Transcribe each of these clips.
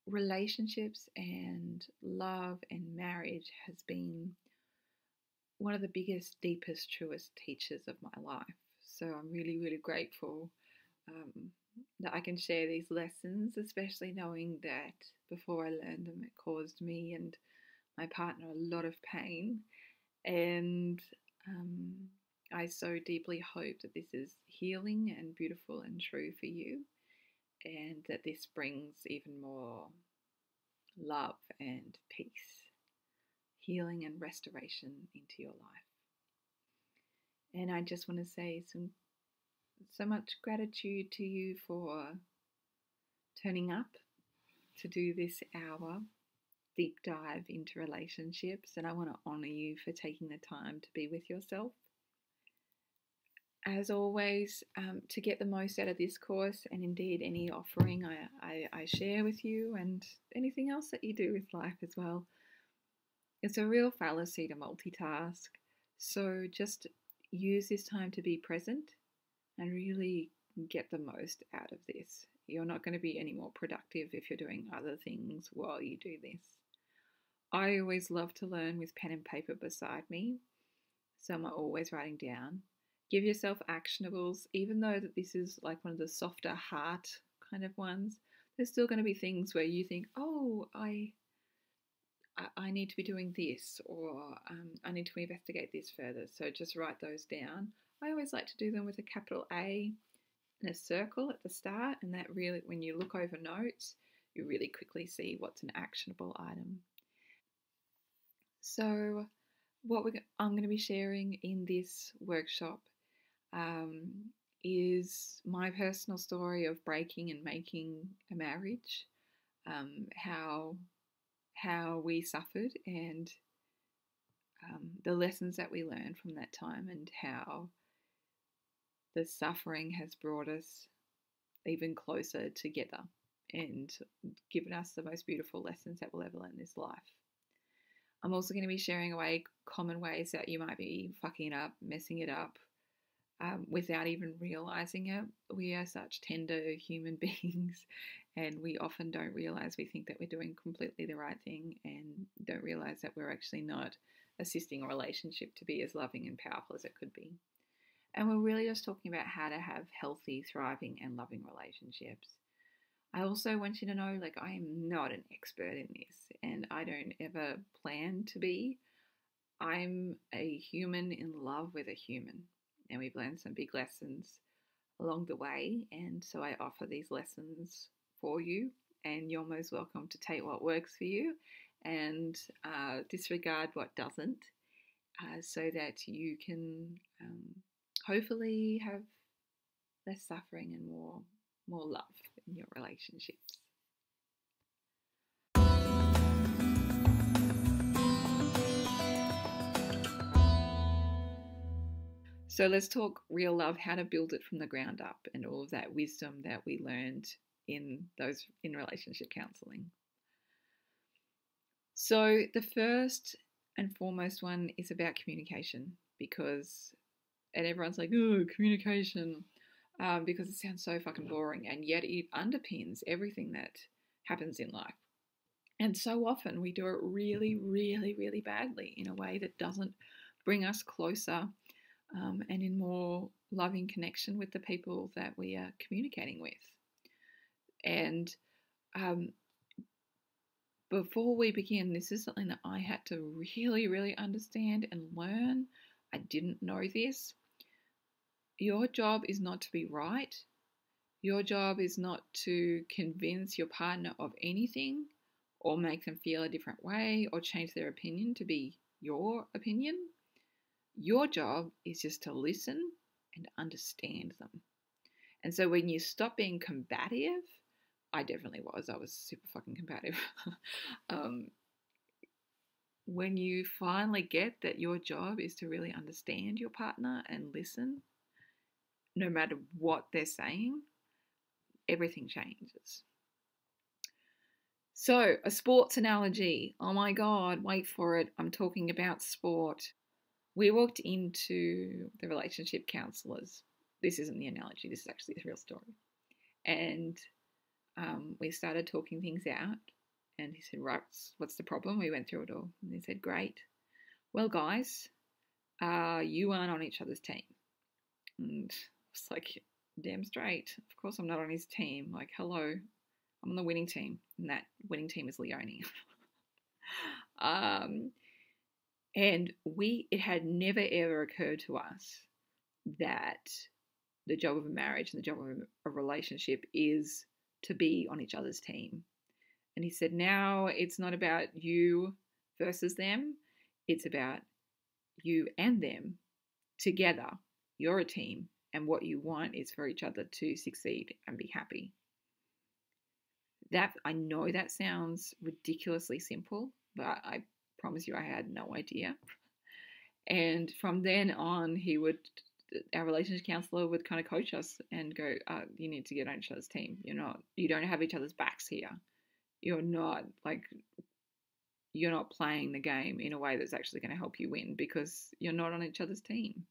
relationships and love and marriage has been one of the biggest, deepest, truest teachers of my life. So I'm really, really grateful um, that I can share these lessons, especially knowing that before I learned them, it caused me and my partner a lot of pain. And um, I so deeply hope that this is healing and beautiful and true for you, and that this brings even more love and peace, healing and restoration into your life. And I just want to say so much gratitude to you for turning up to do this hour deep dive into relationships. And I want to honor you for taking the time to be with yourself. As always, to get the most out of this course and indeed any offering I share with you and anything else that you do with life as well, it's a real fallacy to multitask. So just use this time to be present and really get the most out of this. You're not going to be any more productive if you're doing other things while you do this. I always love to learn with pen and paper beside me, so I'm always writing down. Give yourself actionables, even though that this is like one of the softer heart kind of ones. There's still going to be things where you think, oh, I need to be doing this, or I need to investigate this further. So just write those down. I always like to do them with a capital A and a circle at the start, and that really, when you look over notes, you really quickly see what's an actionable item. So, I'm going to be sharing in this workshop um, is my personal story of breaking and making a marriage, how we suffered, and the lessons that we learned from that time, and how the suffering has brought us even closer together and given us the most beautiful lessons that we'll ever learn in this life. I'm also going to be sharing away common ways that you might be fucking up, messing it up, without even realizing it. We are such tender human beings, and we often don't realize. We think that we're doing completely the right thing and don't realize that we're actually not assisting a relationship to be as loving and powerful as it could be. And we're really just talking about how to have healthy, thriving, and loving relationships. I also want you to know, like, I am not an expert in this, and I don't ever plan to be. I'm a human in love with a human, and we've learned some big lessons along the way, and so I offer these lessons for you, and you're most welcome to take what works for you and disregard what doesn't, so that you can hopefully have less suffering and more love in your relationships. So let's talk real love, how to build it from the ground up, and all of that wisdom that we learned in relationship counseling. So the first and foremost one is about communication, and everyone's like, oh, communication, because it sounds so fucking boring, and yet it underpins everything that happens in life. And so often we do it really, really, really badly in a way that doesn't bring us closer and in more loving connection with the people that we are communicating with. And before we begin, this is something that I had to really, really understand and learn. I didn't know this. Your job is not to be right. Your job is not to convince your partner of anything or make them feel a different way or change their opinion to be your opinion. Your job is just to listen and understand them. And so when you stop being combative, I definitely was. I was super fucking combative. When you finally get that your job is to really understand your partner and listen, no matter what they're saying, everything changes. So, a sports analogy. Oh my God, wait for it. I'm talking about sport. We walked into the relationship counselors. This isn't the analogy, this is actually the real story. And we started talking things out. And he said, right, what's the problem? We went through it all. And he said, great. Well, guys, you aren't on each other's team. And it's like, damn straight. Of course I'm not on his team. Like, hello, I'm on the winning team. And that winning team is Leonie. And it had never ever occurred to us that the job of a marriage and the job of a relationship is to be on each other's team. And he said, now it's not about you versus them. It's about you and them together. You're a team. And what you want is for each other to succeed and be happy. That, I know that sounds ridiculously simple, but I promise you I had no idea. And from then on, our relationship counselor would kind of coach us and go, you need to get on each other's team. You don't have each other's backs here. You're not playing the game in a way that's actually going to help you win because you're not on each other's team.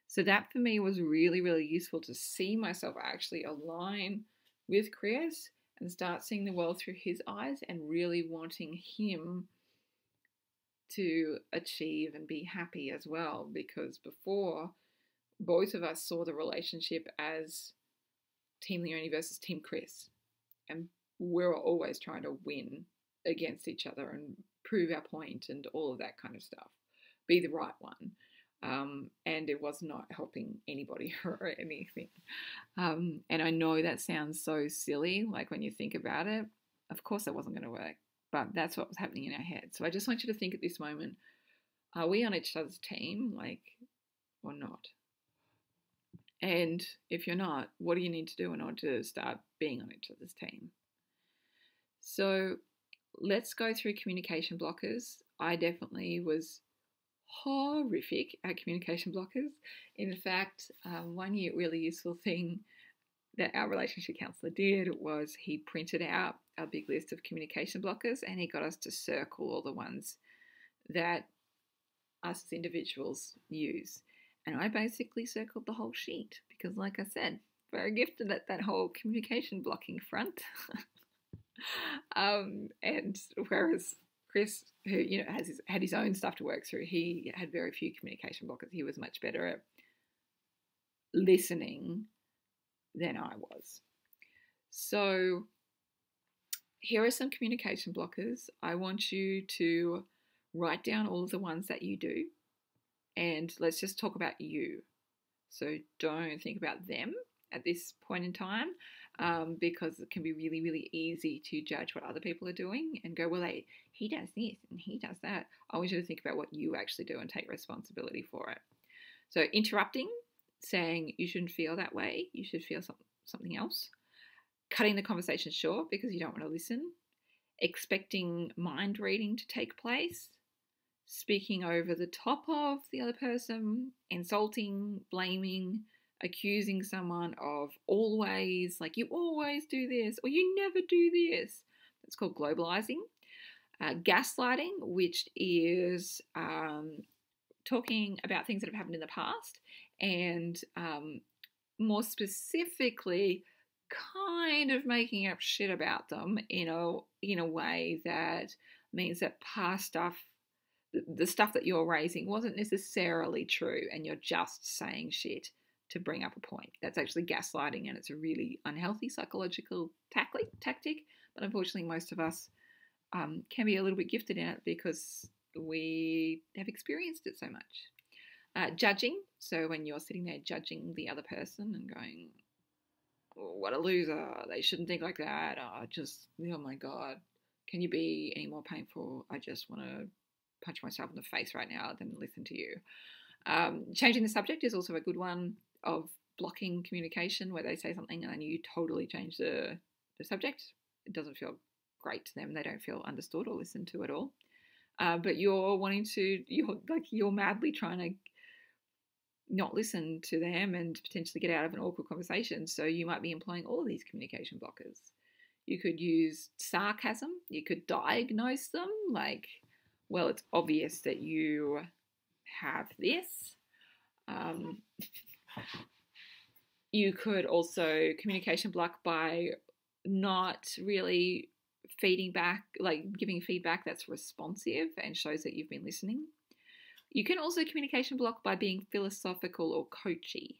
So that for me was really, really useful to see myself actually align with Chris and start seeing the world through his eyes and really wanting him to achieve and be happy as well. Because before, both of us saw the relationship as Team Leonie versus Team Chris. And we were always trying to win against each other and prove our point and all of that kind of stuff. Be the right one. And it was not helping anybody or anything. And I know that sounds so silly, like when you think about it. Of course it wasn't going to work, but that's what was happening in our head. So I just want you to think at this moment, are we on each other's team, or not? And if you're not, what do you need to do in order to start being on each other's team? So let's go through communication blockers. I definitely was horrific at communication blockers. In fact, one really useful thing that our relationship counsellor did was he printed out a big list of communication blockers and he got us to circle all the ones that us as individuals use. And I basically circled the whole sheet because, like I said, very gifted at that whole communication blocking front. And whereas Chris, who had his own stuff to work through, he had very few communication blockers. He was much better at listening than I was. So here are some communication blockers. I want you to write down all of the ones that you do, and let's just talk about you. So don't think about them at this point in time. Because it can be really, really easy to judge what other people are doing and go, well, he does this and he does that. I want you to think about what you actually do and take responsibility for it. So interrupting, saying you shouldn't feel that way, you should feel something else. Cutting the conversation short because you don't want to listen. Expecting mind reading to take place. Speaking over the top of the other person. Insulting, blaming, accusing someone of always, like you always do this or you never do this. That's called globalizing. Gaslighting, which is talking about things that have happened in the past and more specifically kind of making up shit about them in a way that means that past stuff, the stuff that you're raising wasn't necessarily true and you're just saying shit to bring up a point. That's actually gaslighting, and it's a really unhealthy psychological tactic. But unfortunately, most of us can be a little bit gifted in it because we have experienced it so much. Judging. So when you're sitting there judging the other person and going, oh, what a loser, they shouldn't think like that. Oh my God, can you be any more painful? I just want to punch myself in the face right now than listen to you. Changing the subject is also a good one of blocking communication where they say something and then you totally change the subject. It doesn't feel great to them. They don't feel understood or listened to at all. But you're madly trying to not listen to them and potentially get out of an awkward conversation. So you might be employing all of these communication blockers. You could use sarcasm. You could diagnose them like, well, it's obvious that you have this. You could also communication block by not really feeding back, like giving feedback that's responsive and shows that you've been listening. You can also communication block by being philosophical or coachy.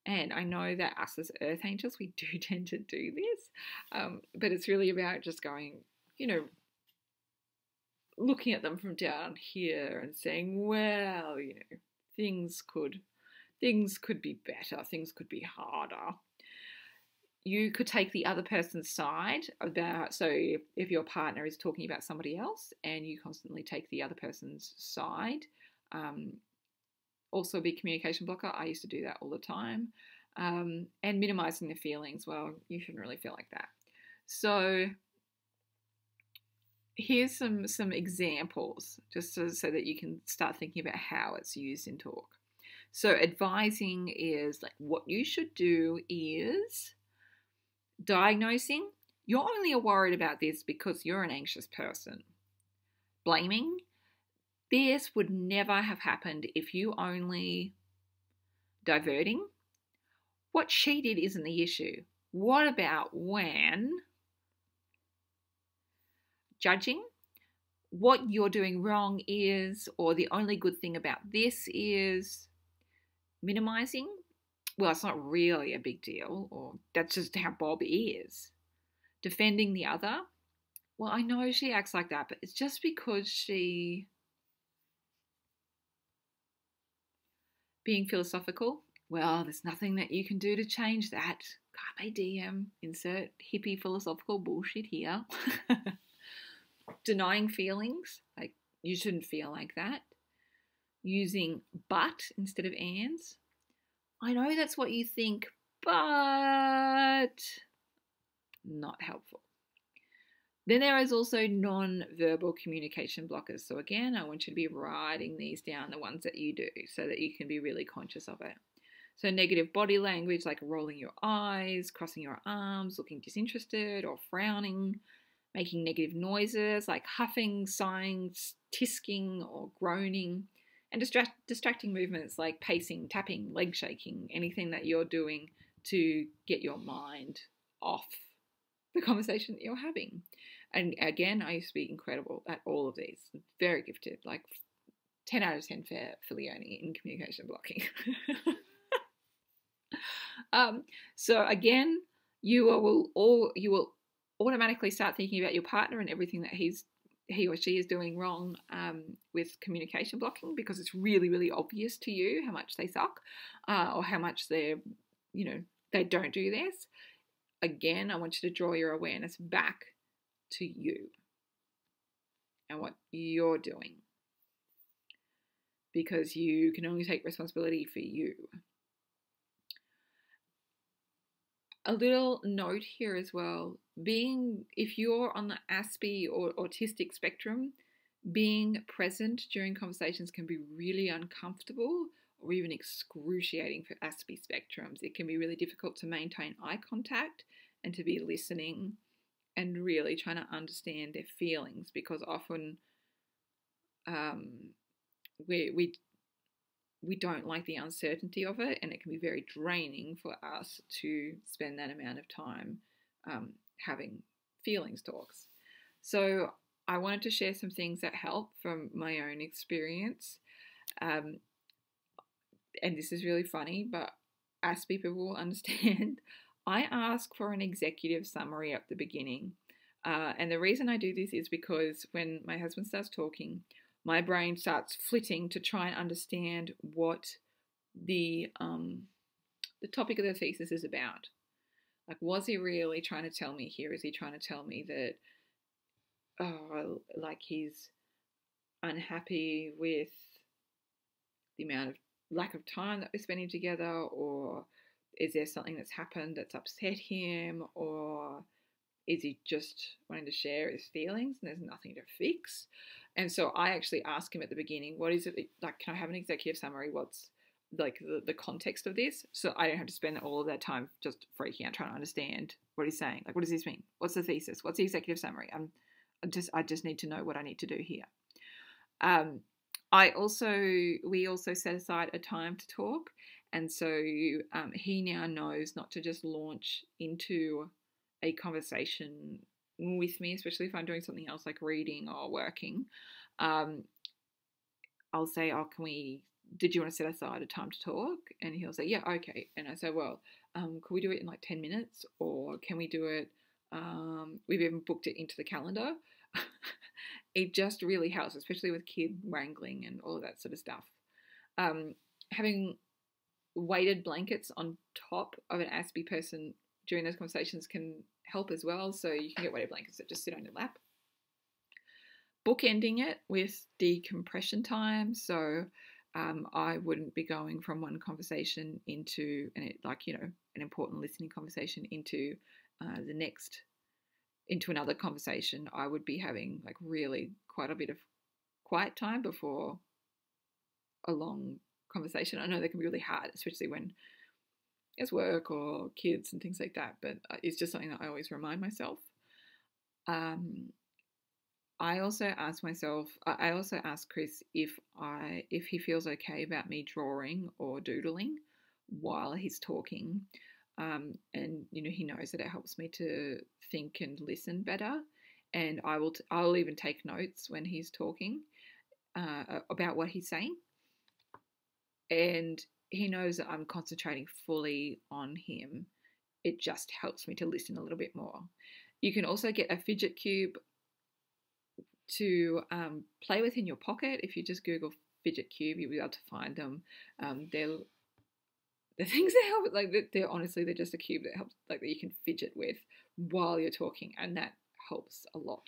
And I know that us as earth angels, we do tend to do this, but it's really about just going, looking at them from down here and saying, well, things could be better, things could be harder. You could take the other person's side so if your partner is talking about somebody else and you constantly take the other person's side, also be communication blocker. I used to do that all the time. And minimizing the feelings. Well, you shouldn't really feel like that. So here's some examples just so that you can start thinking about how it's used in talk. So advising is like, what you should do is diagnosing. You're only worried about this because you're an anxious person. Blaming. This would never have happened if you only. Diverting. What she did isn't the issue. What about when? Judging. What you're doing wrong is, or the only good thing about this is. Minimizing. Well, it's not really a big deal, or that's just how Bob is. Defending the other. Well, I know she acts like that, but it's just because she. Being philosophical. Well, there's nothing that you can do to change that. Carpe diem. Insert hippie philosophical bullshit here. Denying feelings. Like, you shouldn't feel like that. Using but instead of ands. I know that's what you think, but not helpful. Then there is also non-verbal communication blockers. So again, I want you to be writing these down, the ones that you do, so that you can be really conscious of it. So negative body language, like rolling your eyes, crossing your arms, looking disinterested or frowning, making negative noises like huffing, sighing, tisking or groaning, and distracting movements like pacing, tapping, leg shaking, anything that you're doing to get your mind off the conversation that you're having. And again, I used to be incredible at all of these. Very gifted, like 10 out of 10 for Leonie in communication blocking. So again, you will automatically start thinking about your partner and everything that he or she is doing wrong with communication blocking, because it's really, really obvious to you how much they suck or how much they don't do this. Again, I want you to draw your awareness back to you and what you're doing, because you can only take responsibility for you. A little note here as well, if you're on the Aspie or autistic spectrum, being present during conversations can be really uncomfortable or even excruciating for Aspie spectrums. It can be really difficult to maintain eye contact and to be listening and really trying to understand their feelings, because often we don't like the uncertainty of it, and it can be very draining for us to spend that amount of time having feelings talks. So I wanted to share some things that help from my own experience. And this is really funny, but Aspie people will understand. I ask for an executive summary at the beginning. And the reason I do this is because when my husband starts talking, my brain starts flitting to try and understand what the topic of the thesis is about. Like, was he really trying to tell me here? Is he trying to tell me that, like he's unhappy with the amount of lack of time that we're spending together, or is there something that's happened that's upset him, or is he just wanting to share his feelings and there's nothing to fix? And so I actually ask him at the beginning, what is it, like, can I have an executive summary? What's like the context of this? So I don't have to spend all of that time just freaking out trying to understand what he's saying. Like, what does this mean? What's the thesis? What's the executive summary? I just need to know what I need to do here. We also set aside a time to talk. And so he now knows not to just launch into a conversation with me, especially if I'm doing something else like reading or working. Um, I'll say, "Oh, did you want to set aside a time to talk?" And he'll say, "Yeah, okay." And I say, "Well, could we do it in like 10 minutes, or can we do it?" We've even booked it into the calendar. It just really helps, especially with kid wrangling and all of that sort of stuff. Um, Having weighted blankets on top of an Aspie person during those conversations can help as well. So you can get weighted blankets that just sit on your lap. Bookending it with decompression time. So I wouldn't be going from one conversation into an important listening conversation the next into another conversation. I would be having like really quite a bit of quiet time before a long conversation. I know they can be really hard, especially when it's work or kids and things like that, but it's just something that I always remind myself. Um, I also ask Chris if he feels okay about me drawing or doodling while he's talking, and he knows that it helps me to think and listen better, and I'll even take notes when he's talking about what he's saying, and he knows that I'm concentrating fully on him. It just helps me to listen a little bit more. You can also get a fidget cube to play with in your pocket. If you just Google fidget cube, you'll be able to find them. They're the things that help. Like they're just a cube that helps, like that you can fidget with while you're talking, and that helps a lot.